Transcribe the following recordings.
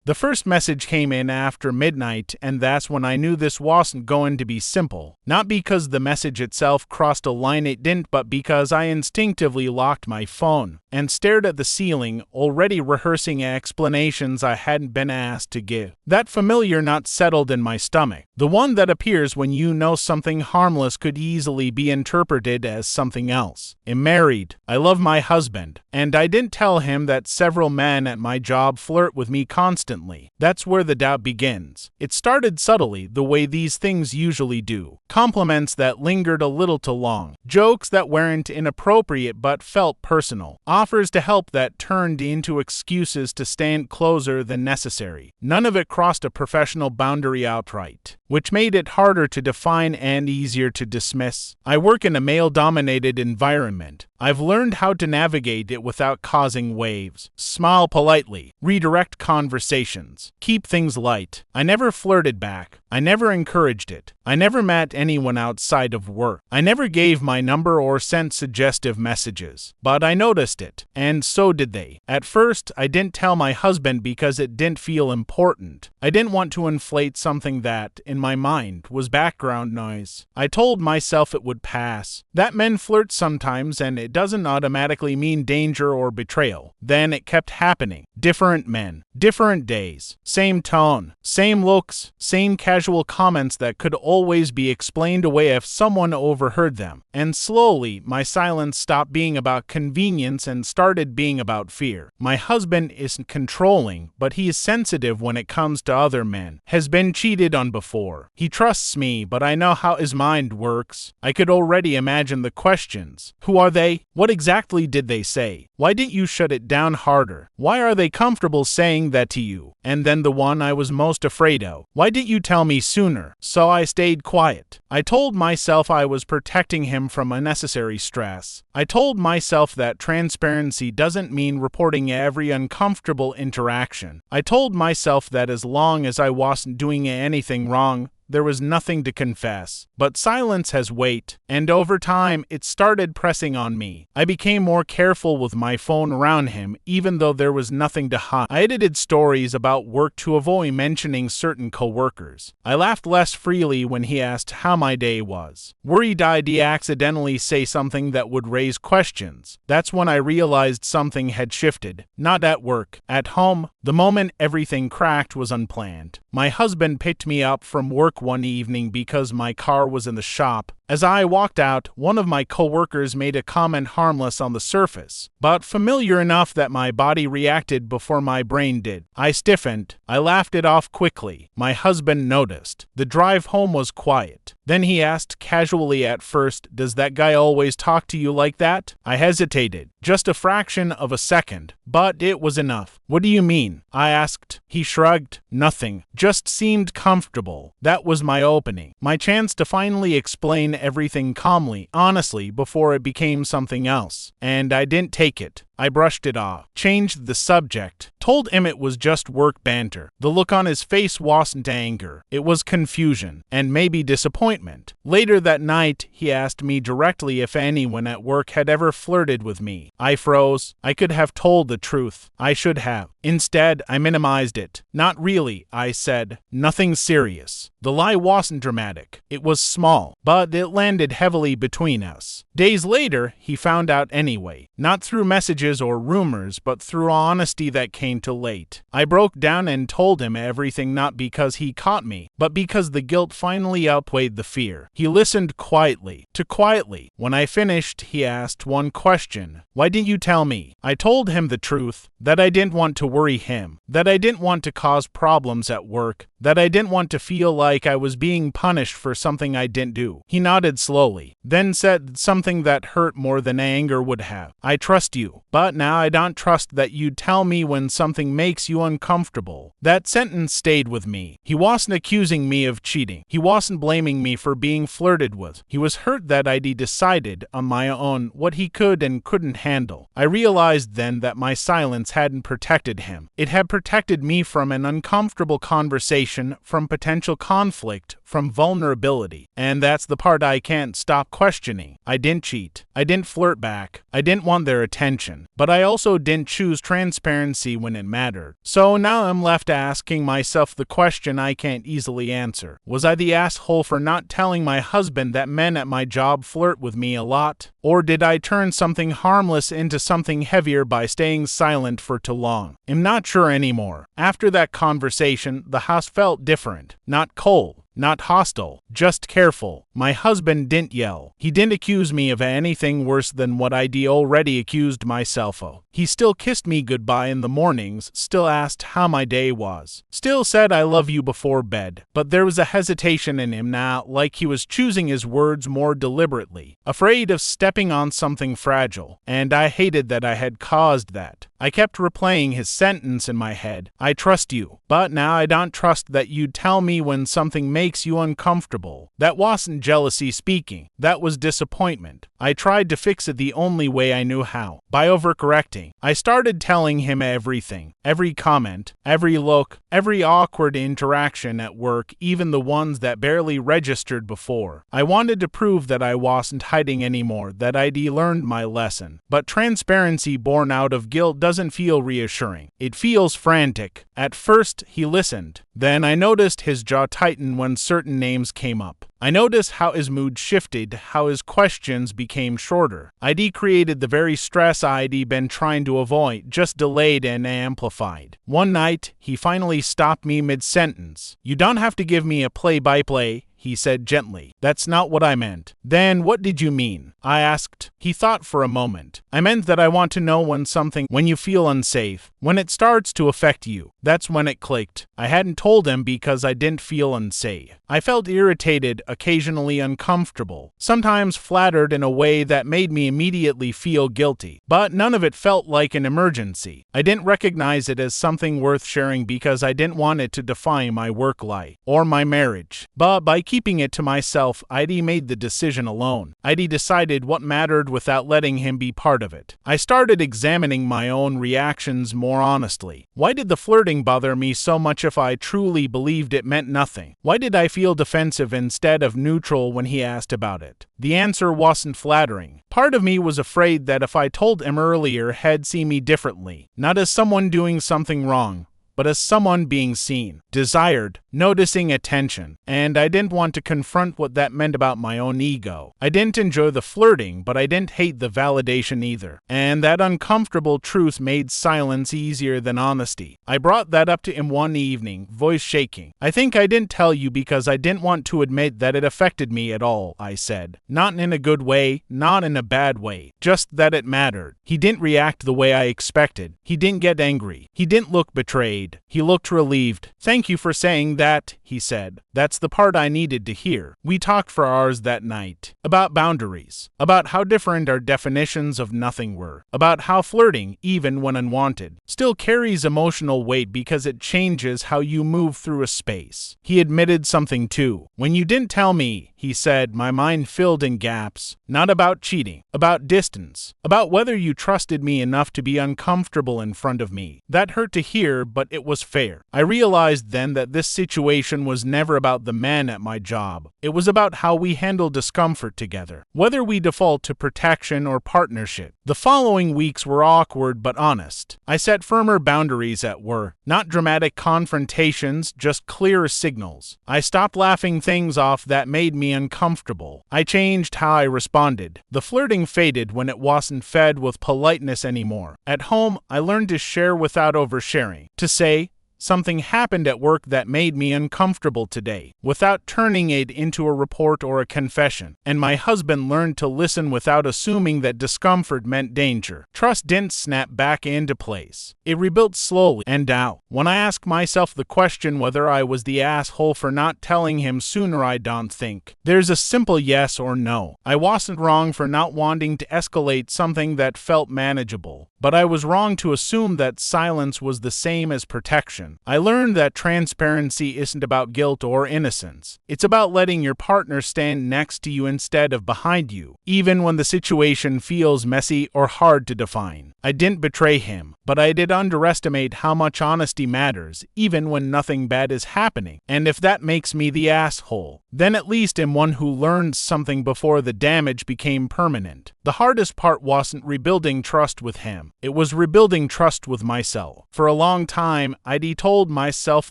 The first message came in after midnight, and that's when I knew this wasn't going to be simple. Not because the message itself crossed a line it didn't, but because I instinctively locked my phone and stared at the ceiling, already rehearsing explanations I hadn't been asked to give. That familiar knot settled in my stomach. The one that appears when you know something harmless could easily be interpreted as something else. I'm married. I love my husband. And I didn't tell him that several men at my job flirt with me constantly. That's where the doubt begins. It started subtly, the way these things usually do. Compliments that lingered a little too long. Jokes that weren't inappropriate but felt personal. Offers to help that turned into excuses to stand closer than necessary. None of it crossed a professional boundary outright, which made it harder to define and easier to dismiss. I work in a male-dominated environment. I've learned how to navigate it without causing waves. Smile politely. Redirect conversations. Keep things light. I never flirted back. I never encouraged it. I never met anyone outside of work. I never gave my number or sent suggestive messages. But I noticed it, and so did they. At first, I didn't tell my husband because it didn't feel important. I didn't want to inflate something that, in my mind, was background noise. I told myself it would pass. That men flirt sometimes, and it doesn't automatically mean danger or betrayal. Then it kept happening. Different men, different days, same tone, same looks, same casual comments that could always be explained away if someone overheard them. And slowly, my silence stopped being about convenience and started being about fear. My husband isn't controlling, but he is sensitive when it comes to other men. Has been cheated on before. He trusts me, but I know how his mind works. I could already imagine the questions. Who are they? What exactly did they say? Why didn't you shut it down harder? Why are they comfortable saying that to you? And then the one I was most afraid of. Why didn't you tell me sooner? So I stayed quiet. I told myself I was protecting him from unnecessary stress. I told myself that transparency doesn't mean reporting every uncomfortable interaction. I told myself that as long as I wasn't doing anything wrong, there was nothing to confess. But silence has weight, and over time, it started pressing on me. I became more careful with my phone around him, even though there was nothing to hide. I edited stories about work to avoid mentioning certain coworkers. I laughed less freely when he asked how my day was. Worried I'd accidentally say something that would raise questions. That's when I realized something had shifted. Not at work. At home, the moment everything cracked was unplanned. My husband picked me up from work one evening because my car was in the shop. As I walked out, one of my coworkers made a comment harmless on the surface, but familiar enough that my body reacted before my brain did. I stiffened. I laughed it off quickly. My husband noticed. The drive home was quiet. Then he asked casually at first, "Does that guy always talk to you like that?" I hesitated. Just a fraction of a second, but it was enough. "What do you mean?" I asked. He shrugged. "Nothing. Just seemed comfortable." That was my opening. My chance to finally explain everything calmly, honestly, before it became something else. And I didn't take it. I brushed it off, changed the subject, told him it was just work banter. The look on his face wasn't anger. It was confusion, and maybe disappointment. Later that night, he asked me directly if anyone at work had ever flirted with me. I froze. I could have told the truth. I should have. Instead, I minimized it. "Not really," I said. "Nothing serious." The lie wasn't dramatic. It was small, but it landed heavily between us. Days later, he found out anyway. Not through messages or rumors, but through honesty that came too late. I broke down and told him everything, not because he caught me, but because the guilt finally outweighed the fear. He listened quietly, too quietly. When I finished, he asked one question. "Why didn't you tell me?" I told him the truth, that I didn't want to worry him, that I didn't want to cause problems at work, that I didn't want to feel like I was being punished for something I didn't do. He nodded slowly, then said something that hurt more than anger would have. "I trust you, but now I don't trust that you'd tell me when something makes you uncomfortable." That sentence stayed with me. He wasn't accusing me of cheating. He wasn't blaming me for being flirted with. He was hurt that I'd decided on my own what he could and couldn't handle. I realized then that my silence hadn't protected him. It had protected me from an uncomfortable conversation frustration, from potential conflict, from vulnerability. And that's the part I can't stop questioning. I didn't cheat. I didn't flirt back. I didn't want their attention. But I also didn't choose transparency when it mattered. So now I'm left asking myself the question I can't easily answer. Was I the asshole for not telling my husband that men at my job flirt with me a lot? Or did I turn something harmless into something heavier by staying silent for too long? I'm not sure anymore. After that conversation, the house felt different. Not cold. Not hostile, just careful. My husband didn't yell. He didn't accuse me of anything worse than what I'd already accused myself of. He still kissed me goodbye in the mornings, still asked how my day was, still said I love you before bed. But there was a hesitation in him now, like he was choosing his words more deliberately, afraid of stepping on something fragile, and I hated that I had caused that. I kept replaying his sentence in my head. I trust you, but now I don't trust that you'd tell me when something makes you uncomfortable. That wasn't jealousy speaking. That was disappointment. I tried to fix it the only way I knew how, by overcorrecting. I started telling him everything, every comment, every look, every awkward interaction at work, even the ones that barely registered before. I wanted to prove that I wasn't hiding anymore, that I'd learned my lesson. But transparency born out of guilt doesn't feel reassuring. It feels frantic. At first, he listened. Then I noticed his jaw tighten when certain names came up. I noticed how his mood shifted, how his questions became shorter. I'd created the very stress I'd been trying to avoid, just delayed and amplified. One night, he finally stopped me mid-sentence. You don't have to give me a play-by-play, he said gently. That's not what I meant. Then what did you mean? I asked. He thought for a moment. I meant that I want to know when you feel unsafe, when it starts to affect you. That's when it clicked. I hadn't told him because I didn't feel unsafe. I felt irritated, occasionally uncomfortable, sometimes flattered in a way that made me immediately feel guilty. But none of it felt like an emergency. I didn't recognize it as something worth sharing because I didn't want it to define my work life or my marriage. But by keeping it to myself, I'd made the decision alone. I'd decided what mattered without letting him be part of it. I started examining my own reactions more honestly. Why did the flirting bother me so much if I truly believed it meant nothing? Why did I feel defensive instead of neutral when he asked about it? The answer wasn't flattering. Part of me was afraid that if I told him earlier, he'd see me differently, not as someone doing something wrong, but as someone being seen, desired, noticing attention. And I didn't want to confront what that meant about my own ego. I didn't enjoy the flirting, but I didn't hate the validation either. And that uncomfortable truth made silence easier than honesty. I brought that up to him one evening, voice shaking. I think I didn't tell you because I didn't want to admit that it affected me at all, I said. Not in a good way, not in a bad way, just that it mattered. He didn't react the way I expected. He didn't get angry. He didn't look betrayed. He looked relieved. Thank you for saying that, he said. That's the part I needed to hear. We talked for hours that night. About boundaries. About how different our definitions of nothing were. About how flirting, even when unwanted, still carries emotional weight because it changes how you move through a space. He admitted something too. When you didn't tell me, he said, my mind filled in gaps. Not about cheating. About distance. About whether you trusted me enough to be uncomfortable in front of me. That hurt to hear, but it was fair. I realized then that this situation was never about the man at my job. It was about how we handle discomfort together, whether we default to protection or partnership. The following weeks were awkward but honest. I set firmer boundaries at work, not dramatic confrontations, just clearer signals. I stopped laughing things off that made me uncomfortable. I changed how I responded. The flirting faded when it wasn't fed with politeness anymore. At home, I learned to share without oversharing, to say, something happened at work that made me uncomfortable today, without turning it into a report or a confession. And my husband learned to listen without assuming that discomfort meant danger. Trust didn't snap back into place. It rebuilt slowly and now. When I ask myself the question whether I was the asshole for not telling him sooner, I don't think there's a simple yes or no. I wasn't wrong for not wanting to escalate something that felt manageable, but I was wrong to assume that silence was the same as protection. conversation. I learned that transparency isn't about guilt or innocence. It's about letting your partner stand next to you instead of behind you, even when the situation feels messy or hard to define. I didn't betray him, but I did underestimate how much honesty matters, even when nothing bad is happening. And if that makes me the asshole, then at least I'm one who learned something before the damage became permanent. The hardest part wasn't rebuilding trust with him. It was rebuilding trust with myself. For a long time, I'd told myself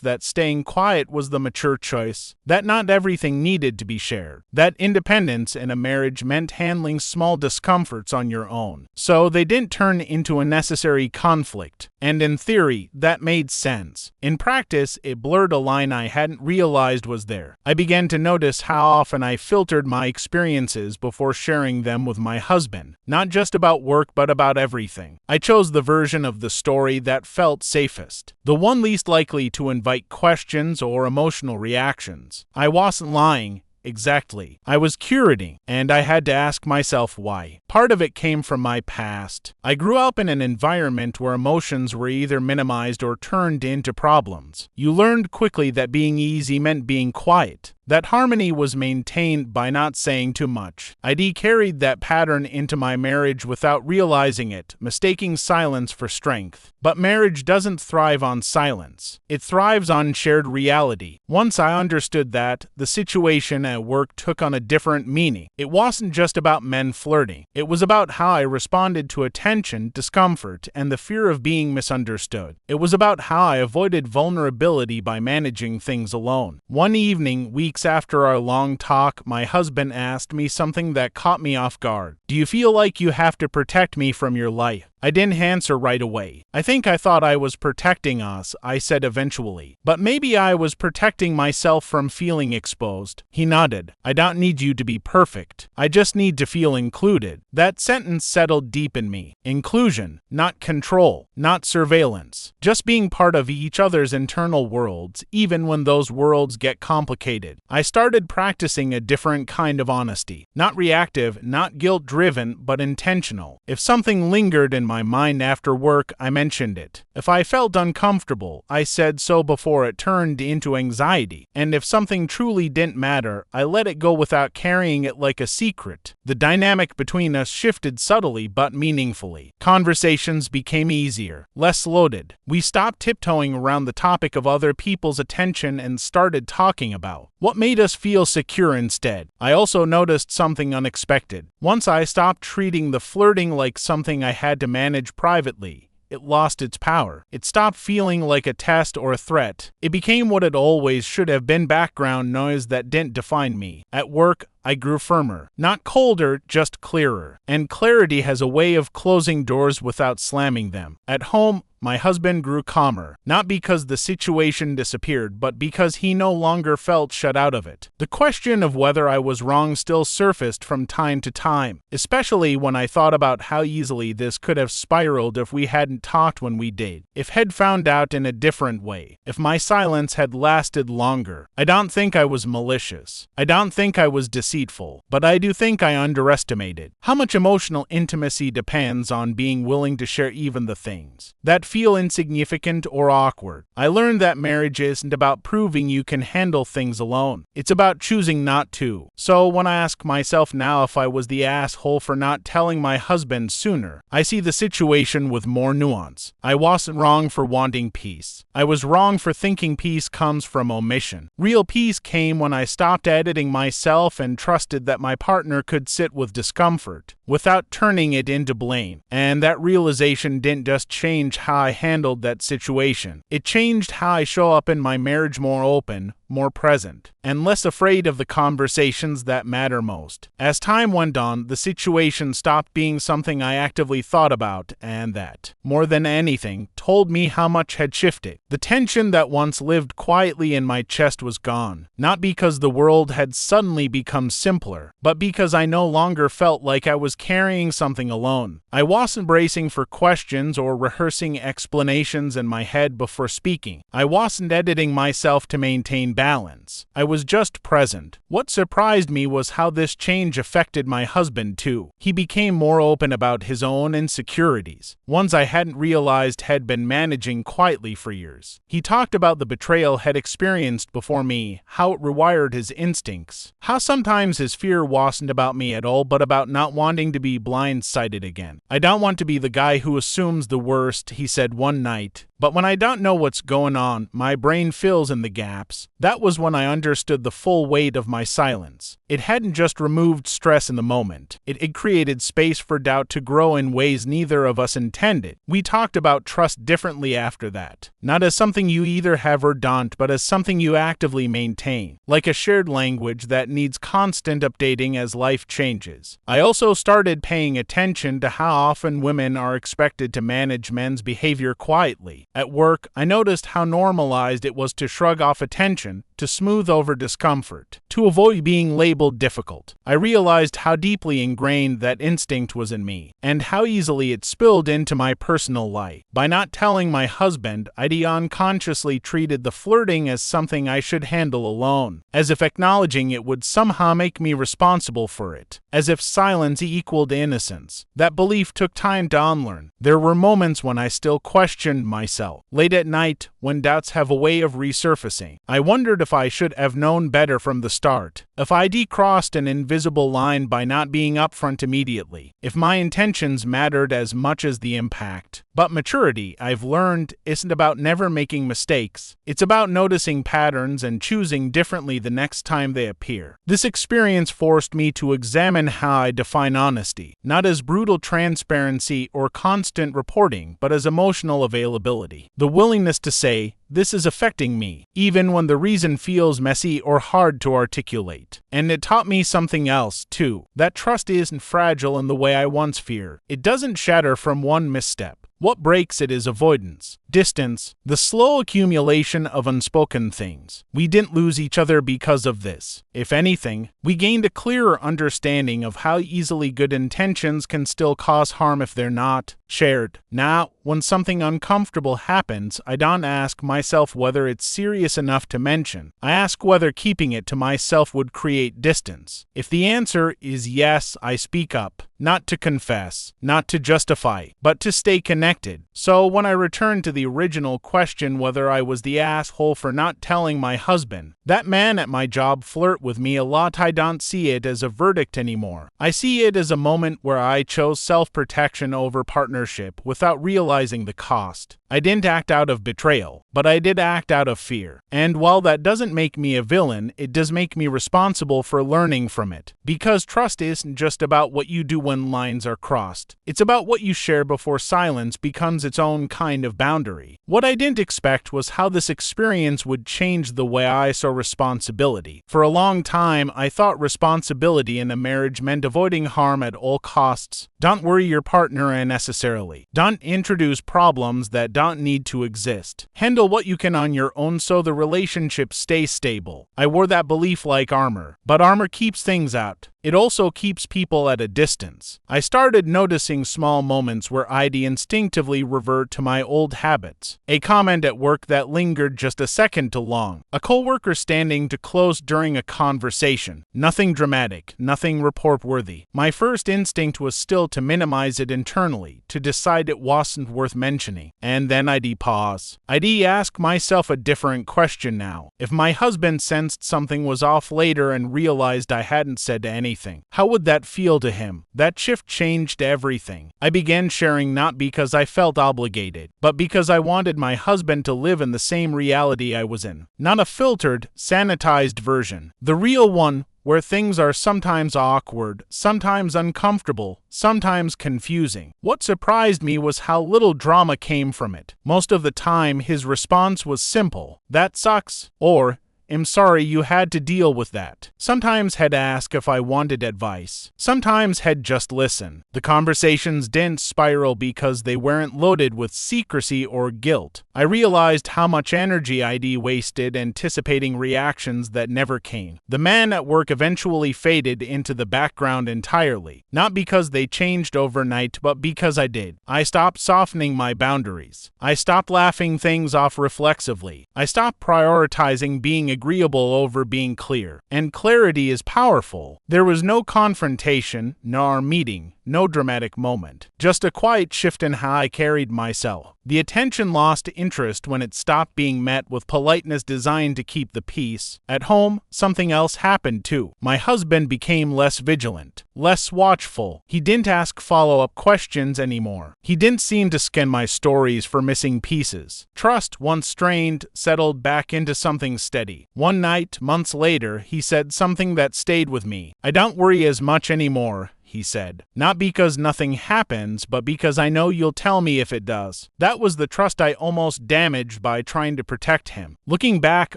that staying quiet was the mature choice, that not everything needed to be shared, that independence in a marriage meant handling small discomforts on your own, so they didn't turn into a necessary conflict. And in theory, that made sense. In practice, it blurred a line I hadn't realized was there. I began to notice how often I filtered my experiences before sharing them with my husband, not just about work but about everything. I chose the version of the story that felt safest, the one least likely to invite questions or emotional reactions. I wasn't lying. Exactly. I was curating, and I had to ask myself why. Part of it came from my past. I grew up in an environment where emotions were either minimized or turned into problems. You learned quickly that being easy meant being quiet, that harmony was maintained by not saying too much. I carried that pattern into my marriage without realizing it, mistaking silence for strength. But marriage doesn't thrive on silence. It thrives on shared reality. Once I understood that, the situation at work took on a different meaning. It wasn't just about men flirting. It was about how I responded to attention, discomfort, and the fear of being misunderstood. It was about how I avoided vulnerability by managing things alone. One evening, weeks after our long talk, my husband asked me something that caught me off guard. "Do you feel like you have to protect me from your life?" I didn't answer right away. I think I thought I was protecting us, I said eventually. But maybe I was protecting myself from feeling exposed. He nodded. "I don't need you to be perfect. I just need to feel included." That sentence settled deep in me. Inclusion, not control, not surveillance. Just being part of each other's internal worlds, even when those worlds get complicated. I started practicing a different kind of honesty. Not reactive, not guilt-driven, but intentional. If something lingered in my mind after work, I mentioned it. If I felt uncomfortable, I said so before it turned into anxiety. And if something truly didn't matter, I let it go without carrying it like a secret. The dynamic between us shifted subtly but meaningfully. Conversations became easier, less loaded. We stopped tiptoeing around the topic of other people's attention and started talking about what made us feel secure instead. I also noticed something unexpected. Once I stopped treating the flirting like something I had to manage privately, it lost its power. It stopped feeling like a test or a threat. It became what it always should have been: background noise that didn't define me. At work, I grew firmer. Not colder, just clearer. And clarity has a way of closing doors without slamming them. At home, my husband grew calmer, not because the situation disappeared, but because he no longer felt shut out of it. The question of whether I was wrong still surfaced from time to time, especially when I thought about how easily this could have spiraled if we hadn't talked when we did, if had found out in a different way, if my silence had lasted longer. I don't think I was malicious. I don't think I was deceitful, but I do think I underestimated how much emotional intimacy depends on being willing to share even the things that feel insignificant or awkward. I learned that marriage isn't about proving you can handle things alone. It's about choosing not to. So when I ask myself now if I was the asshole for not telling my husband sooner, I see the situation with more nuance. I wasn't wrong for wanting peace. I was wrong for thinking peace comes from omission. Real peace came when I stopped editing myself and trusted that my partner could sit with discomfort without turning it into blame. And that realization didn't just change how I handled that situation. It changed how I show up in my marriage: more open, more present, and less afraid of the conversations that matter most. As time went on, the situation stopped being something I actively thought about, and that, more than anything, told me how much had shifted. The tension that once lived quietly in my chest was gone, not because the world had suddenly become simpler, but because I no longer felt like I was carrying something alone. I wasn't bracing for questions or rehearsing explanations in my head before speaking. I wasn't editing myself to maintain balance. I was just present. What surprised me was how this change affected my husband too. He became more open about his own insecurities, ones I hadn't realized had been managing quietly for years. He talked about the betrayal he'd experienced before me, how it rewired his instincts, how sometimes his fear wasn't about me at all but about not wanting to be blindsided again. "I don't want to be the guy who assumes the worst," he said one night. "But when I don't know what's going on, my brain fills in the gaps." That was when I understood the full weight of my silence. It hadn't just removed stress in the moment. It created space for doubt to grow in ways neither of us intended. We talked about trust differently after that. Not as something you either have or don't, but as something you actively maintain. Like a shared language that needs constant updating as life changes. I also started paying attention to how often women are expected to manage men's behavior quietly. At work, I noticed how normalized it was to shrug off attention, to smooth over discomfort, to avoid being labeled difficult. I realized how deeply ingrained that instinct was in me, and how easily it spilled into my personal life. By not telling my husband, I'd unconsciously treated the flirting as something I should handle alone, as if acknowledging it would somehow make me responsible for it, as if silence equaled innocence. That belief took time to unlearn. There were moments when I still questioned myself. Late at night, when doubts have a way of resurfacing, I wondered if I should have known better from the start, if I'd crossed an invisible line by not being upfront immediately, if my intentions mattered as much as the impact. But maturity, I've learned, isn't about never making mistakes. It's about noticing patterns and choosing differently the next time they appear. This experience forced me to examine how I define honesty, not as brutal transparency or constant reporting, but as emotional availability. The willingness to say, "This is affecting me," even when the reason feels messy or hard to articulate. And it taught me something else, too. That trust isn't fragile in the way I once feared. It doesn't shatter from one misstep. What breaks it is avoidance, distance, the slow accumulation of unspoken things. We didn't lose each other because of this. If anything, we gained a clearer understanding of how easily good intentions can still cause harm if they're not shared. Now, when something uncomfortable happens, I don't ask myself whether it's serious enough to mention. I ask whether keeping it to myself would create distance. If the answer is yes, I speak up. Not to confess, not to justify, but to stay connected. So when I return to the original question whether I was the asshole for not telling my husband, that man at my job flirt with me a lot, I don't see it as a verdict anymore. I see it as a moment where I chose self-protection over partnership without realizing the cost. I didn't act out of betrayal, but I did act out of fear. And while that doesn't make me a villain, it does make me responsible for learning from it. Because trust isn't just about what you do when lines are crossed. It's about what you share before silence becomes its own kind of boundary. What I didn't expect was how this experience would change the way I saw responsibility. For a long time, I thought responsibility in a marriage meant avoiding harm at all costs. Don't worry your partner unnecessarily. Don't introduce problems that don't need to exist. Handle what you can on your own so the relationship stays stable. I wore that belief like armor, but armor keeps things out. It also keeps people at a distance. I started noticing small moments where I'd instinctively revert to my old habits. A comment at work that lingered just a second too long. A coworker standing too close during a conversation. Nothing dramatic, nothing report-worthy. My first instinct was still to minimize it internally, to decide it wasn't worth mentioning. And then I'd pause. I'd ask myself a different question now. If my husband sensed something was off later and realized I hadn't said anything, how would that feel to him? That shift changed everything. I began sharing not because I felt obligated, but because I wanted my husband to live in the same reality I was in. Not a filtered, sanitized version. The real one, where things are sometimes awkward, sometimes uncomfortable, sometimes confusing. What surprised me was how little drama came from it. Most of the time, his response was simple. "That sucks," or "I'm sorry you had to deal with that." Sometimes he'd ask if I wanted advice. Sometimes he'd just listen. The conversations didn't spiral because they weren't loaded with secrecy or guilt. I realized how much energy I'd wasted anticipating reactions that never came. The man at work eventually faded into the background entirely. Not because they changed overnight, but because I did. I stopped softening my boundaries. I stopped laughing things off reflexively. I stopped prioritizing being a agreeable over being clear. And clarity is powerful. There was no confrontation, nor meeting, no dramatic moment. Just a quiet shift in how I carried myself. The attention lost interest when it stopped being met with politeness designed to keep the peace. At home, something else happened too. My husband became less vigilant, less watchful. He didn't ask follow-up questions anymore. He didn't seem to scan my stories for missing pieces. Trust, once strained, settled back into something steady. One night, months later, he said something that stayed with me. "I don't worry as much anymore," he said. "Not because nothing happens, but because I know you'll tell me if it does." That was the trust I almost damaged by trying to protect him. Looking back,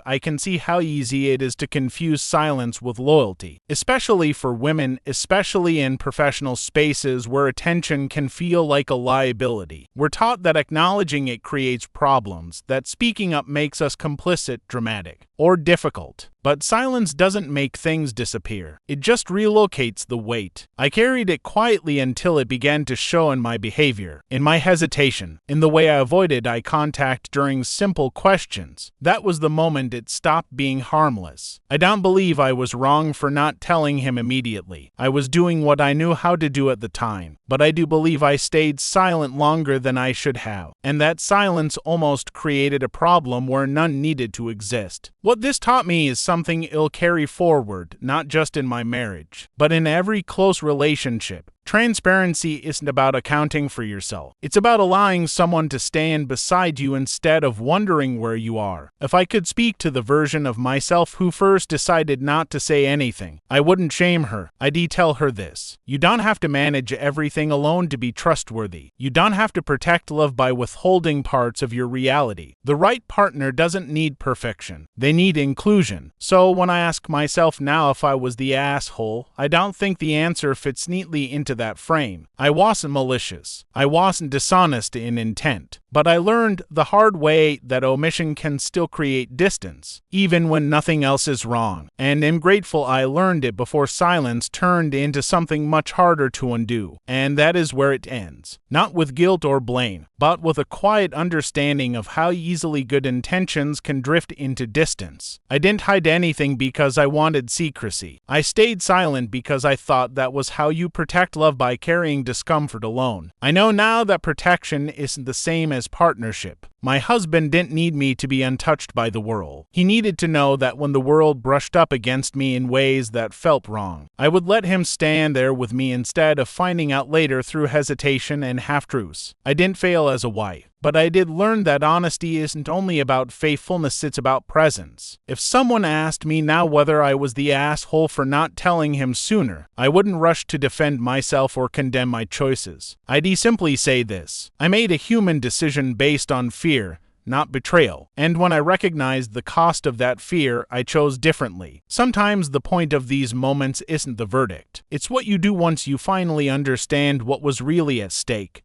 I can see how easy it is to confuse silence with loyalty, especially for women, especially in professional spaces where attention can feel like a liability. We're taught that acknowledging it creates problems, that speaking up makes us complicit, dramatic, or difficult. But silence doesn't make things disappear. It just relocates the weight. I carried it quietly until it began to show in my behavior, in my hesitation, in the way I avoided eye contact during simple questions. That was the moment it stopped being harmless. I don't believe I was wrong for not telling him immediately. I was doing what I knew how to do at the time. But I do believe I stayed silent longer than I should have. And that silence almost created a problem where none needed to exist. What this taught me is something I'll carry forward, not just in my marriage, but in every close relationship. Transparency isn't about accounting for yourself. It's about allowing someone to stand beside you instead of wondering where you are. If I could speak to the version of myself who first decided not to say anything, I wouldn't shame her. I'd tell her this: you don't have to manage everything alone to be trustworthy. You don't have to protect love by withholding parts of your reality. The right partner doesn't need perfection. They need inclusion. So when I ask myself now if I was the asshole, I don't think the answer fits neatly into that frame. I wasn't malicious. I wasn't dishonest in intent. But I learned the hard way that omission can still create distance, even when nothing else is wrong. And I'm grateful I learned it before silence turned into something much harder to undo. And that is where it ends. Not with guilt or blame, but with a quiet understanding of how easily good intentions can drift into distance. I didn't hide anything because I wanted secrecy. I stayed silent because I thought that was how you protect love, by carrying discomfort alone. I know now that protection isn't the same as partnership. My husband didn't need me to be untouched by the world. He needed to know that when the world brushed up against me in ways that felt wrong, I would let him stand there with me instead of finding out later through hesitation and half-truths. I didn't fail as a wife, but I did learn that honesty isn't only about faithfulness, it's about presence. If someone asked me now whether I was the asshole for not telling him sooner, I wouldn't rush to defend myself or condemn my choices. I'd simply say this: I made a human decision based on fear, not betrayal. And when I recognized the cost of that fear, I chose differently. Sometimes the point of these moments isn't the verdict. It's what you do once you finally understand what was really at stake.